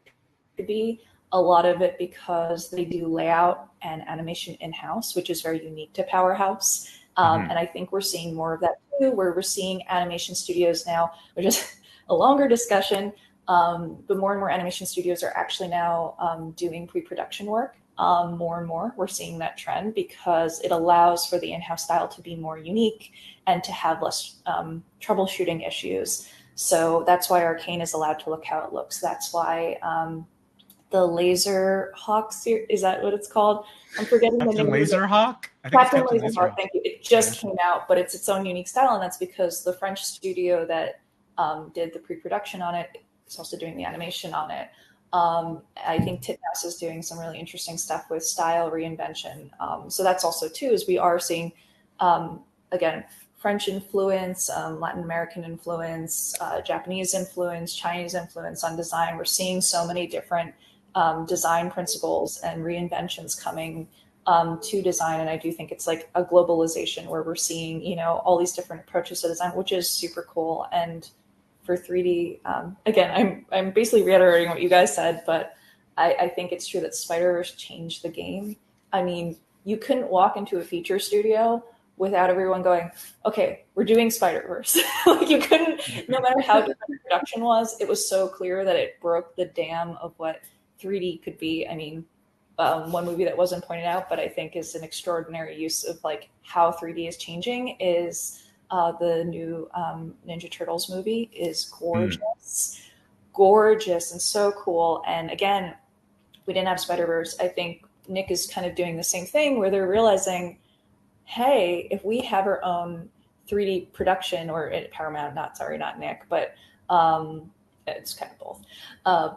it could be. A lot of it because they do layout and animation in-house, which is very unique to Powerhouse. And I think we're seeing more of that too, where we're seeing animation studios now, which is a longer discussion, but more and more animation studios are actually now doing pre-production work. More and more, we're seeing that trend because it allows for the in-house style to be more unique and to have less troubleshooting issues. So that's why Arcane is allowed to look how it looks. That's why the Laser Hawk series. Is that what it's called? I'm forgetting the Captain name. Laserhawk? I think Captain it's Captain Laserhawk. Thank you. It just came out, but it's its own unique style, and that's because the French studio that did the pre-production on it is also doing the animation on it. I think Titmouse is doing some really interesting stuff with style reinvention. So that's also too, is we are seeing, again, French influence, Latin American influence, Japanese influence, Chinese influence on design. We're seeing so many different design principles and reinventions coming to design. And I do think it's like a globalization where we're seeing, you know, all these different approaches to design, which is super cool. And for 3D, again, I'm basically reiterating what you guys said, but I think it's true that Spider-Verse changed the game. I mean, you couldn't walk into a feature studio without everyone going, okay, we're doing Spider-Verse. Like you couldn't, no matter how different the production was, it was so clear that it broke the dam of what 3D could be. I mean, one movie that wasn't pointed out, but I think is an extraordinary use of like how 3D is changing is the new Ninja Turtles movie is gorgeous, gorgeous and so cool. And again, we didn't have Spider-Verse. I think Nick is kind of doing the same thing where they're realizing, hey, if we have our own 3D production, or Paramount, not Nick, but it's kind of both.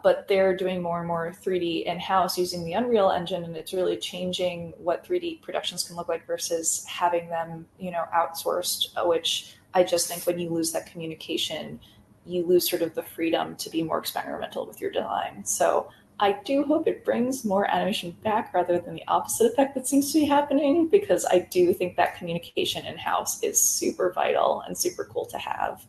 But they're doing more and more 3D in-house using the Unreal Engine, and it's really changing what 3D productions can look like versus having them, you know, outsourced, which I just think when you lose that communication, you lose sort of the freedom to be more experimental with your design. So I do hope it brings more animation back rather than the opposite effect that seems to be happening, because I do think that communication in-house is super vital and super cool to have.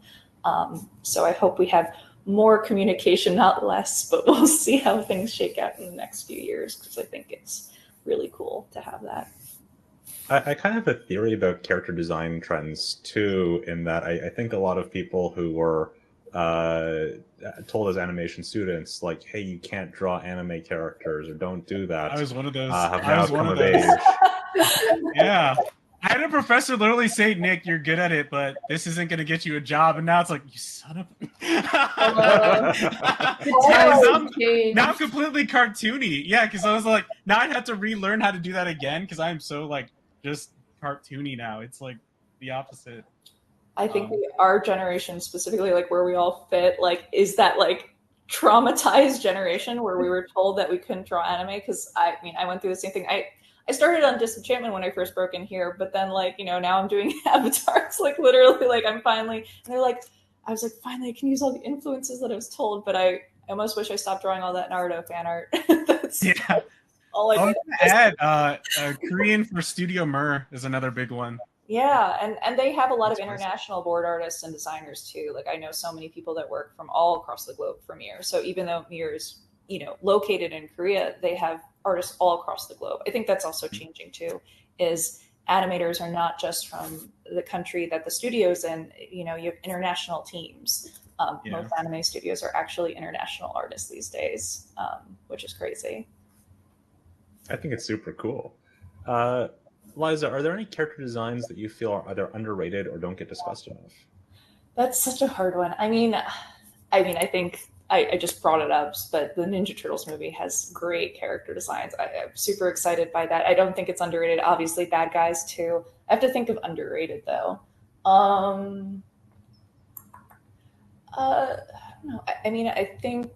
So I hope we have more communication, not less, but we'll see how things shake out in the next few years, because I think it's really cool to have that. I kind of have a theory about character design trends too, in that I think a lot of people who were told as animation students, like, hey, you can't draw anime characters or don't do that. I was one of those. Have now come of age. Yeah. I had a professor literally say, Nick, you're good at it, but this isn't going to get you a job. And now it's like, you son of now I'm completely cartoony. Yeah, because I was like, now I'd have to relearn how to do that again because I'm so like just cartoony now. It's like the opposite. I think our generation specifically, like where we all fit, like is that like traumatized generation where we were told that we couldn't draw anime. Because I mean, I went through the same thing. I started on Disenchantment when I first broke in here, but then like, you know, now I'm doing avatars, like literally like I'm finally, and they're like, I was like, finally I can use all the influences that I was told, but I almost wish I stopped drawing all that Naruto fan art. That's all I did. Add Korean for Studio Mer is another big one. Yeah, and they have a lot of international board artists and designers too. Like I know so many people that work from all across the globe for Mir. So even though Mir is, you know, located in Korea, they have artists all across the globe. I think that's also changing too, is animators are not just from the country that the studio's in. You know, you have international teams. Most anime studios are actually international artists these days, which is crazy. I think it's super cool. Liza, are there any character designs that you feel are either underrated or don't get discussed enough? That's such a hard one. I mean, I think I just brought it up, but the Ninja Turtles movie has great character designs. I'm super excited by that. I don't think it's underrated. Obviously, bad guys too. I have to think of underrated though. I don't know. I mean, I think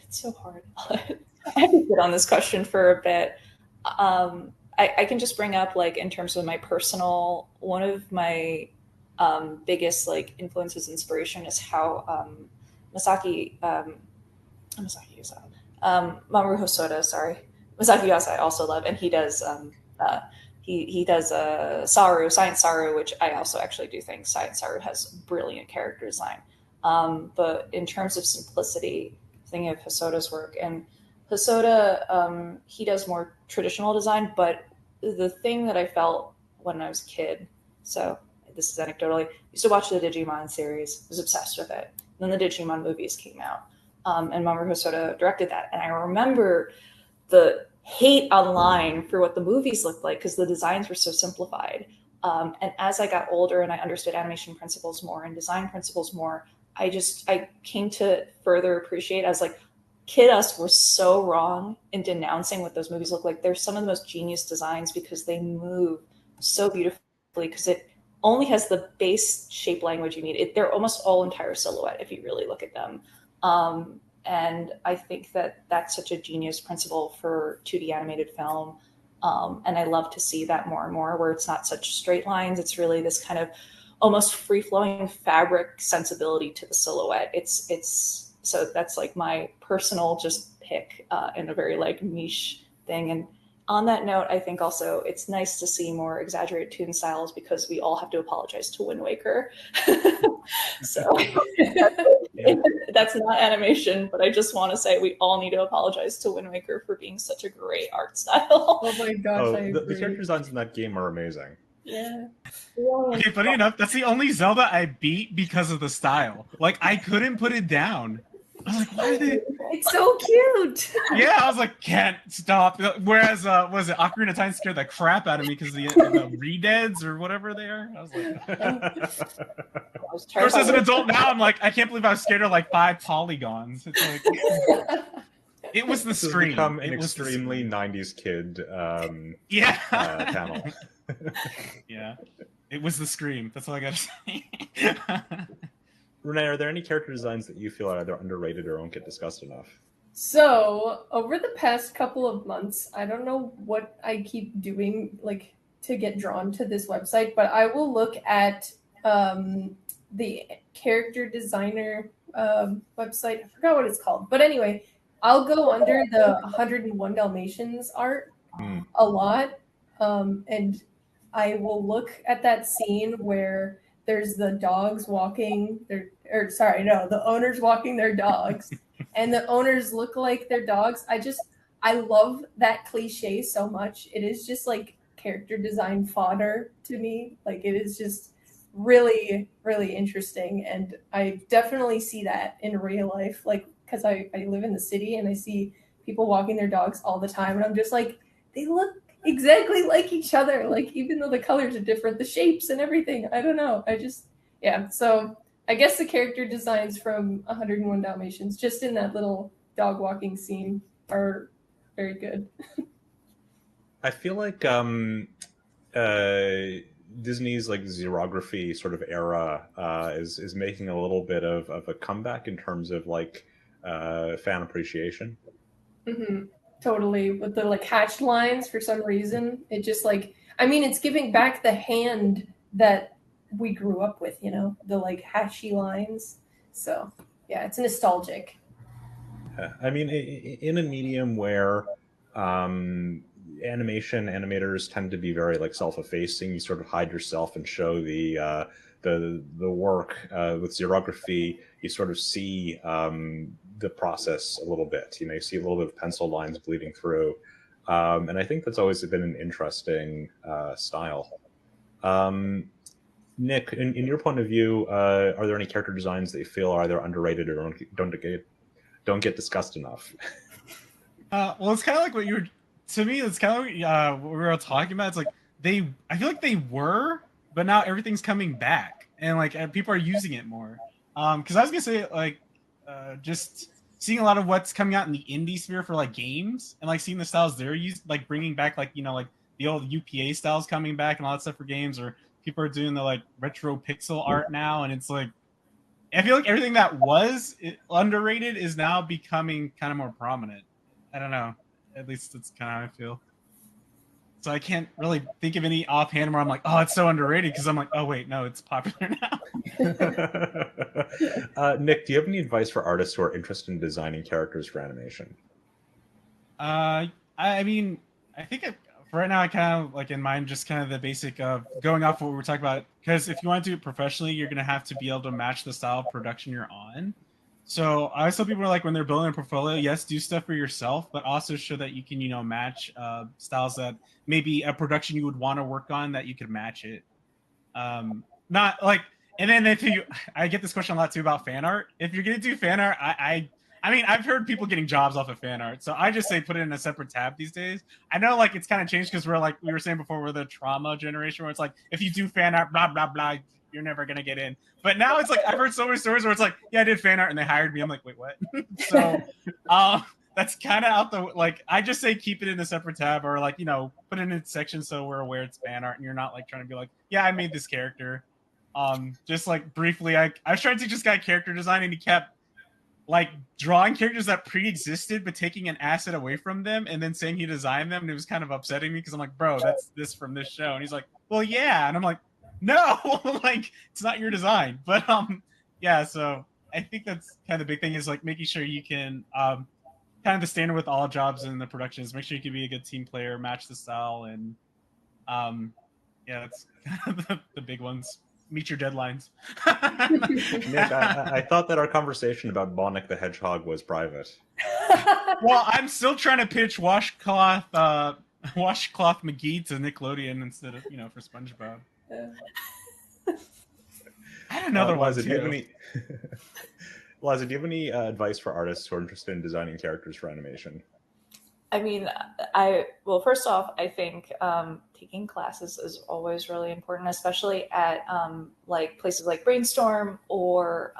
it's so hard. I have to sit on this question for a bit. I can just bring up, like, in terms of my personal, one of my biggest like influences, inspiration is how Masaki Mamoru Hosoda, Masaki Yuasa I also love, and he does he does Science Saru, which I also actually do think Science Saru has brilliant character design. But in terms of simplicity, thinking of Hosoda's work, and Hosoda, he does more traditional design, but the thing that I felt when I was a kid, so this is anecdotally, I used to watch the Digimon series, was obsessed with it. And then the Digimon movies came out, and Mamoru Hosoda directed that. And I remember the hate online for what the movies looked like because the designs were so simplified. And as I got older and I understood animation principles more and design principles more, I came to further appreciate. I was like, kid us, were so wrong in denouncing what those movies look like. They're some of the most genius designs because they move so beautifully, because it only has the base shape language you need. They're almost all entire silhouette if you really look at them. And I think that that's such a genius principle for 2D animated film. And I love to see that more and more, where it's not such straight lines. It's really this kind of almost free-flowing fabric sensibility to the silhouette. It's so that's like my personal just pick in a very like niche thing. And on that note, I think also it's nice to see more exaggerated toon styles, because we all have to apologize to Wind Waker. So that's not animation, but I just want to say we all need to apologize to Wind Waker for being such a great art style. Oh my gosh, the character designs in that game are amazing. Yeah. Okay, funny enough, that's the only Zelda I beat because of the style. Like, I couldn't put it down. I was like, why are they? It's so cute. Yeah, I was like, can't stop. Whereas, was it Ocarina of Time scared the crap out of me because the re-deads or whatever they are? I was like, first as an adult, now I'm like, I can't believe I was scared of like 5 polygons. It's like, it was the screen. Become an extremely 90s kid panel. Yeah, it was the scream. That's all I gotta say. Renee, are there any character designs that you feel are either underrated or don't get discussed enough? So, over the past couple of months, I don't know what I keep doing like to get drawn to this website, but I will look at the character designer website. I forgot what it's called. But anyway, I'll go under the 101 Dalmatians art a lot. And I will look at that scene where there's the dogs walking the owners walking their dogs and the owners look like their dogs. I love that cliche so much. It is just like character design fodder to me. Like, it is just really, really interesting. And I definitely see that in real life, like, because I live in the city and I see people walking their dogs all the time. And I'm just like, they look exactly like each other, like, even though the colors are different, the shapes and everything. I don't know. So I guess the character designs from 101 Dalmatians, just in that little dog walking scene, are very good. I feel like Disney's like xerography sort of era is making a little bit of a comeback in terms of like fan appreciation. Mm-hmm. Totally, with the like hatched lines for some reason. It just like, I mean, it's giving back the hand that we grew up with, the like hashy lines. So yeah, it's nostalgic. I mean, in a medium where animators tend to be very like self-effacing, you sort of hide yourself and show the work. With xerography, you sort of see the process a little bit. You see a little bit of pencil lines bleeding through, and I think that's always been an interesting style. Nick, in your point of view, are there any character designs that you feel are either underrated or don't get discussed enough? Well, it's kind of like what you were. To me, it's kind of like what we were all talking about. It's like I feel like they were, but now everything's coming back, and like people are using it more. Because I was gonna say like. Just seeing a lot of what's coming out in the indie sphere for like games, and like seeing the styles they're used, like bringing back like like the old UPA styles coming back and all that stuff for games, or people are doing the like retro pixel art now, and it's like I feel like everything that was underrated is now becoming kind of more prominent. I don't know, at least it's kind of how I feel. So I can't really think of any offhand where I'm like, oh, it's so underrated, because I'm like, oh wait, no, it's popular now. Nick, do you have any advice for artists who are interested in designing characters for animation? I mean, I think for right now, I kind of like in mind just kind of the basic of going off what we were talking about. Because if you want to do it professionally, you're going to have to be able to match the style of production you're on. So I always tell people like when they're building a portfolio, yes, do stuff for yourself, but also show that you can, match styles that maybe a production you would want to work on that you could match it. Not like, and then I get this question a lot too about fan art. If you're going to do fan art, I mean, I've heard people getting jobs off of fan art. So I just say put it in a separate tab these days. I know like it's kind of changed because we're like, we were saying before, we're the trauma generation where it's like, if you do fan art, blah, blah, blah, you're never gonna get in. But now it's like I've heard so many stories where it's like, yeah, I did fan art and they hired me. I'm like, wait, what? So that's kind of out the like. I just say keep it in a separate tab, or like put it in a section so we're aware it's fan art and you're not like trying to be like, yeah, I made this character. Just like briefly, I was trying to teach this guy character design and he kept like drawing characters that pre-existed but taking an asset away from them and then saying he designed them, and it was kind of upsetting me because I'm like, bro, that's this from this show. And he's like, well, yeah. And I'm like, no, like it's not your design. But yeah, so I think that's kind of the big thing is like making sure you can kind of the standard with all jobs in the production is make sure you can be a good team player, match the style, and yeah, that's kind of the big ones. Meet your deadlines. Nick, I thought that our conversation about Bonnick the Hedgehog was private. Well, I'm still trying to pitch Washcloth McGee to Nickelodeon instead of for SpongeBob. I had another one Liza, too. do you have any? Liza, do you have any advice for artists who are interested in designing characters for animation? I mean, well, first off, I think taking classes is always really important, especially at like places like Brainstorm or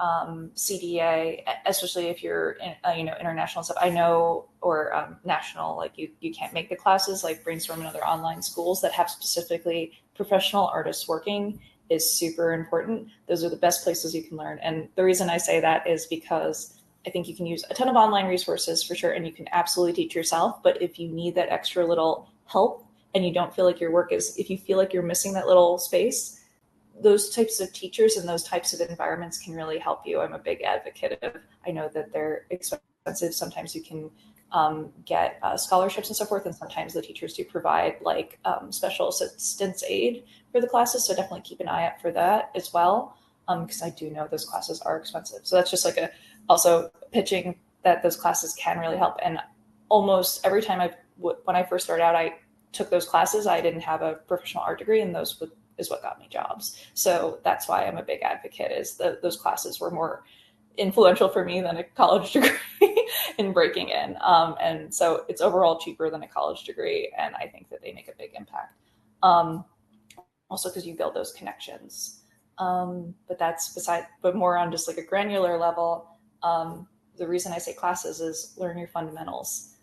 CDA, especially if you're in, international stuff. I know, or national, like you can't make the classes like Brainstorm and other online schools that have specifically professional artists working is super important. Those are the best places you can learn. And the reason I say that is because I think you can use a ton of online resources for sure, and you can absolutely teach yourself. But if you need that extra little help and you don't feel like your work is, if you feel like you're missing that little space, those types of teachers and those types of environments can really help you. I'm a big advocate of, I know that they're expensive. Sometimes you can get scholarships and so forth. And sometimes the teachers do provide like special assistance aid for the classes. So definitely keep an eye out for that as well. Because I do know those classes are expensive. So that's just like also pitching that those classes can really help. And almost every time when I first started out, I took those classes. I didn't have a professional art degree, and those is what got me jobs. So that's why I'm a big advocate is those classes were more influential for me than a college degree in breaking in. And so it's overall cheaper than a college degree. And I think that they make a big impact. Also because you build those connections. But more on just like a granular level. The reason I say classes is learn your fundamentals.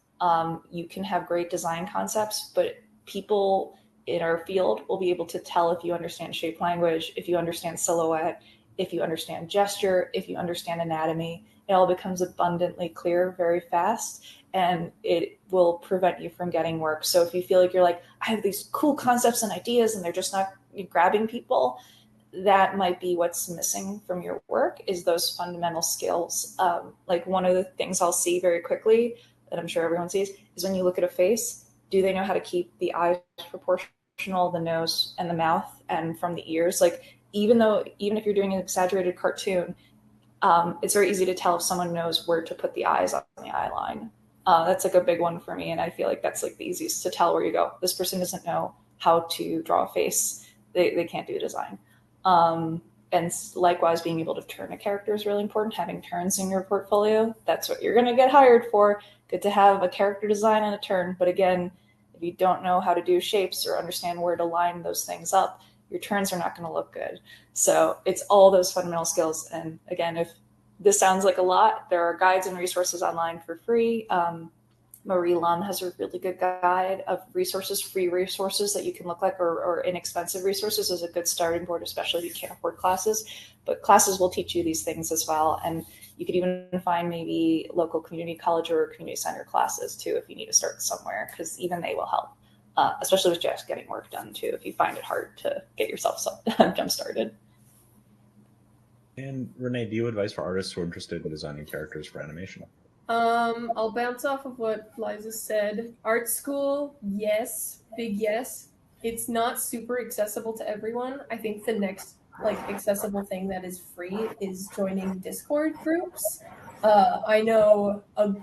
You can have great design concepts, but people in our field will be able to tell if you understand shape language, if you understand silhouette, if you understand gesture, if you understand anatomy. It all becomes abundantly clear very fast, and it will prevent you from getting work. So if you feel like you're like, I have these cool concepts and ideas and they're just not grabbing people, that might be what's missing from your work is those fundamental skills. Like one of the things I'll see very quickly that I'm sure everyone sees is when you look at a face, do they know how to keep the eyes proportional, the nose and the mouth, and from the ears? Like even if you're doing an exaggerated cartoon, it's very easy to tell if someone knows where to put the eyes on the eye line. That's like a big one for me. And I feel like that's like the easiest to tell where you go, this person doesn't know how to draw a face. They can't do design. And likewise, being able to turn a character is really important. Having turns in your portfolio, that's what you're going to get hired for. Good to have a character design and a turn. But again, if you don't know how to do shapes or understand where to line those things up, your turns are not going to look good. So it's all those fundamental skills. And again, if this sounds like a lot, there are guides and resources online for free. Marie Lum has a really good guide of resources, free resources that you can look like, or inexpensive resources is a good starting board, especially if you can't afford classes. But classes will teach you these things as well. And you could even find maybe local community college or community center classes too, if you need to start somewhere, because even they will help, especially with just getting work done too, if you find it hard to get yourself jump started. And Renee, do you have advice for artists who are interested in designing characters for animation? I'll bounce off of what Liza said. Art school, yes, big yes. It's not super accessible to everyone. I think the next accessible thing that is free is joining Discord groups. I know a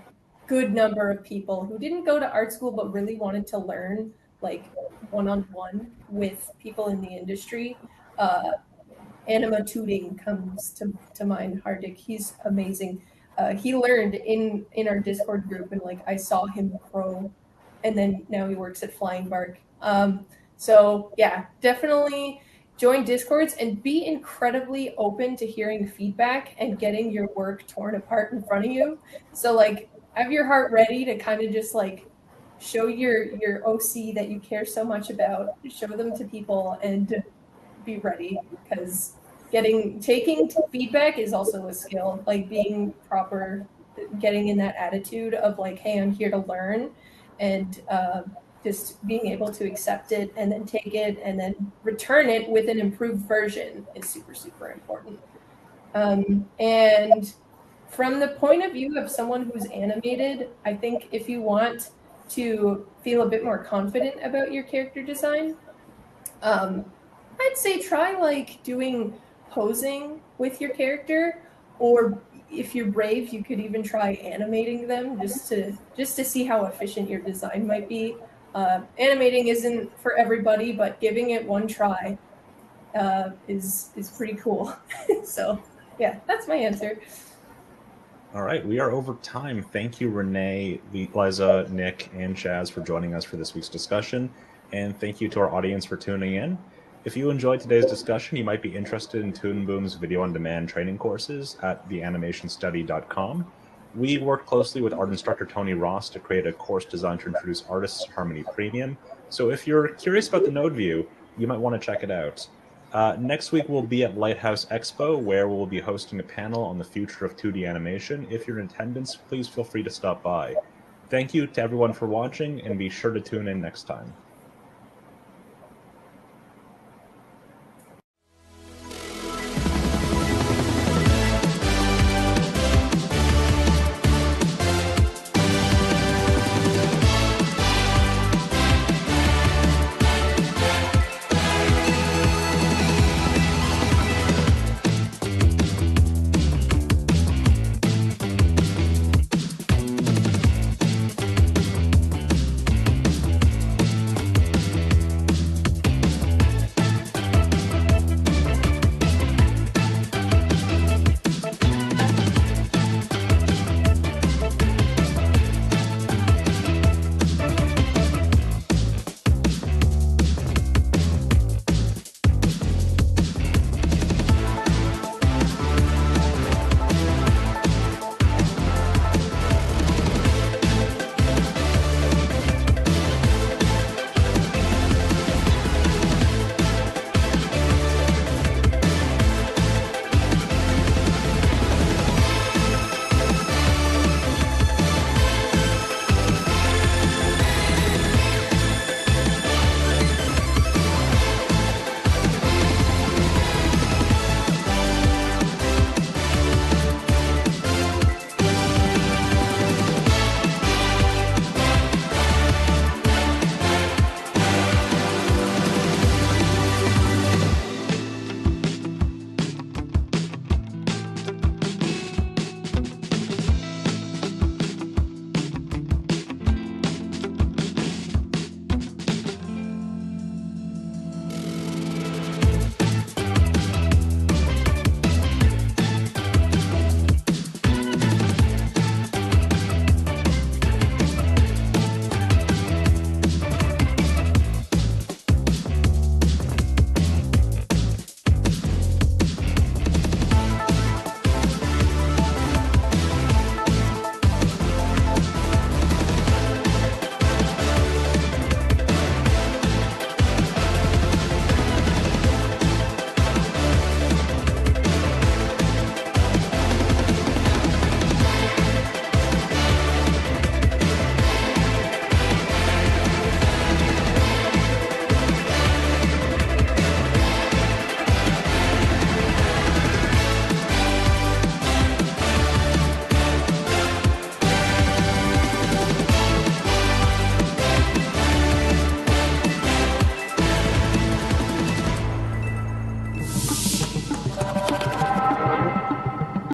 good number of people who didn't go to art school but really wanted to learn one-on-one with people in the industry. Anima Tooting comes to mind. Hardik, he's amazing. He learned in our Discord group, and I saw him grow, and then now he works at Flying Bark. So yeah, definitely join Discords and be incredibly open to hearing feedback and getting your work torn apart in front of you. So like have your heart ready to kind of just like show your OC that you care so much about, show them to people, and be ready, because taking feedback is also a skill, like being proper, getting in that attitude of like, hey, I'm here to learn, and just being able to accept it and then take it and then return it with an improved version is super, super important. And from the point of view of someone who's animated, I think if you want to feel a bit more confident about your character design, I'd say try like doing posing with your character, or if you're brave, you could even try animating them just to see how efficient your design might be. Animating isn't for everybody, but giving it one try is pretty cool. So yeah, that's my answer. All right, we are over time. Thank you, Renee, Liza, Nick, and Chaz for joining us for this week's discussion. And thank you to our audience for tuning in. If you enjoyed today's discussion, you might be interested in Toon Boom's video-on-demand training courses at theanimationstudy.com. We worked closely with art instructor Tony Ross to create a course designed to introduce artists to Harmony Premium. So if you're curious about the node view, you might want to check it out. Next week, we'll be at Lighthouse Expo, where we'll be hosting a panel on the future of 2D animation. If you're in attendance, please feel free to stop by. Thank you to everyone for watching, and be sure to tune in next time.